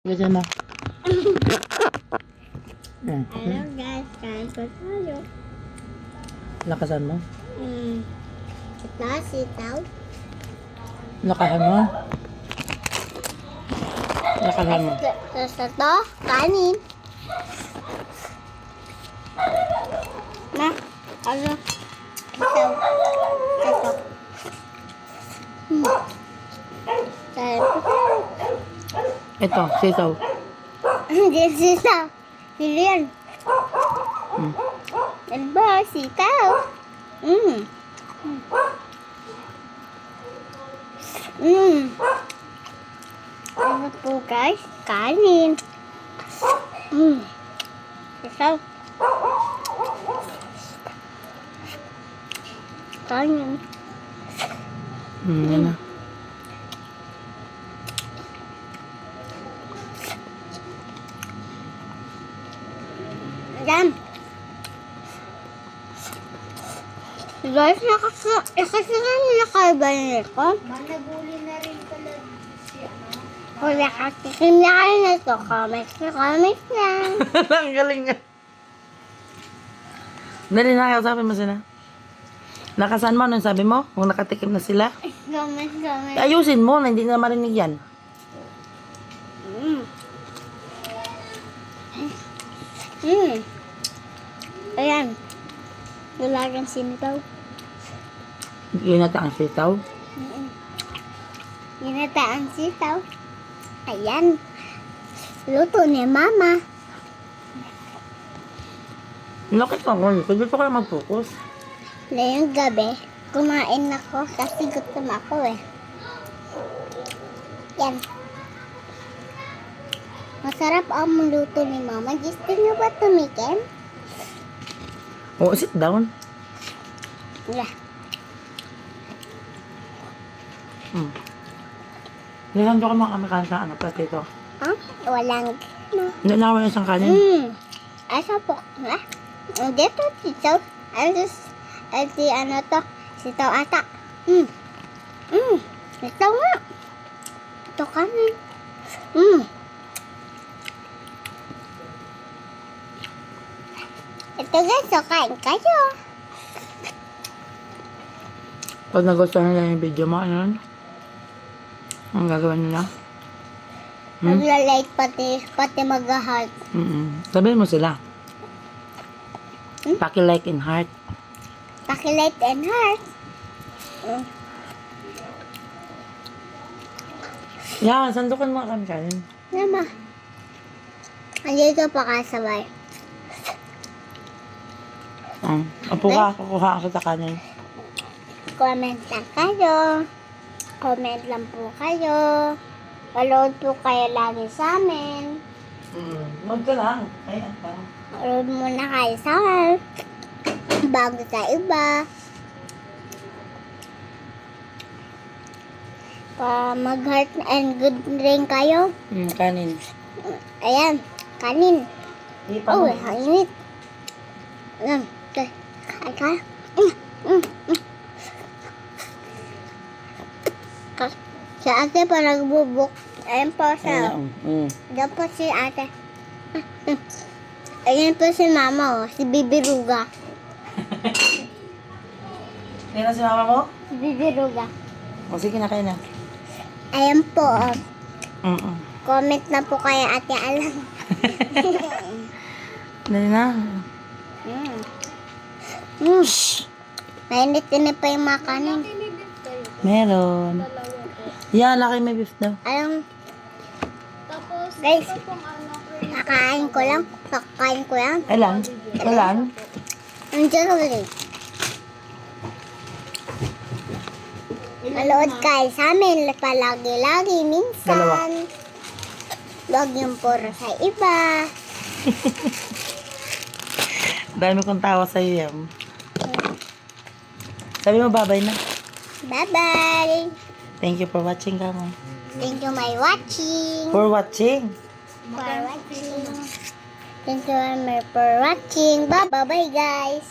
Ganyan mo. Hello guys, kain ko tayo. Lakasan mo. Ito, sitaw. Lakasan mo. Lakasan mo. Tapos ito, kanin. Na, ano? Ito. Ito. Ito, sitaw. Hindi sitaw. Hindi yan. Ano ba? Sitaw. Ano po guys? Kanin. Sitaw. Kanin. Yan na. Yan. Guys, nakakaiba nito. Managuli na rin pala si ano. Kung nakatikim na kayo nito, comments lang. Ang galing nga. Dali na, sabi mo sila. Nakasan mo, anong sabi mo? Kung nakatikim na sila? Comments. Ayusin mo, na hindi na marinig yan. Ayan. Lalagang sinibaw. Ginataang sitaw. Ginataan sitaw. Ayan. Luto ni Mama. Nakit ako, pwede pa kayo mag-focus. Ngayong gabi, kumain ako kasi gutom ako eh. Yan. Masarap ang luto ni Mama. Gusto niyo ba tumikim? Oo, sit down. Yeah. Nilang ko makamakain sa ano, pati ito. Huh? Walang Hindi na ako isang kanin. Asa po? Ha? Dito, sitaw. Ano to? Sitaw ata. Sitaw nga. Ito kanin. Ito guys, so kain kayo. Pag nagustuhan nila yung video mo, ano yun? Ang gagawin nila? Magla-like pati mag-heart. Sabihin mo sila. Paki-like and heart. Paki-like and heart. Yan, sandukan mo kami kanin. Nama. Andito pa kasabay. Apo ka, kukuha ako sa kanin. Comment lang kayo. Comment lang po kayo. Paload po kayo lagi sa amin. Huwag ka lang. Ay, ata. Paload muna kayo sa amin. Bago sa iba. Mag-heart and good rin kayo. Kanin. Ayan, kanin. Ipa Oh, mo. ang init. Ayan, okay. Kain ka. Si ate pa nagbubuk. Ayan po siya. Diyan po si ate. Ayan po si mama, oh. Si Bibi Ruga. Yan na si mama mo? Si Bibi Ruga. O sige na, kain na. Ayan po, oh. Comment na po kay ate Alam. Dali na. Mainit-init pa yung makanin. Meron. Yan, laki may beef daw. Alam, Tapos, guys, ito pong ano, kakain ko lang. Kakain ko lang. Ilan? Ilan? Andiyan ko rin. Malood kayo sa amin. Palagi-lagi, minsan. Huwag yung puro sa iba. Dami kong tawa sa iyo. Sabi mo, babay na. Bye-bye. Thank you for watching, kamo. Thank you my watching. For watching. For watching. Thank you for watching. Bye-bye guys.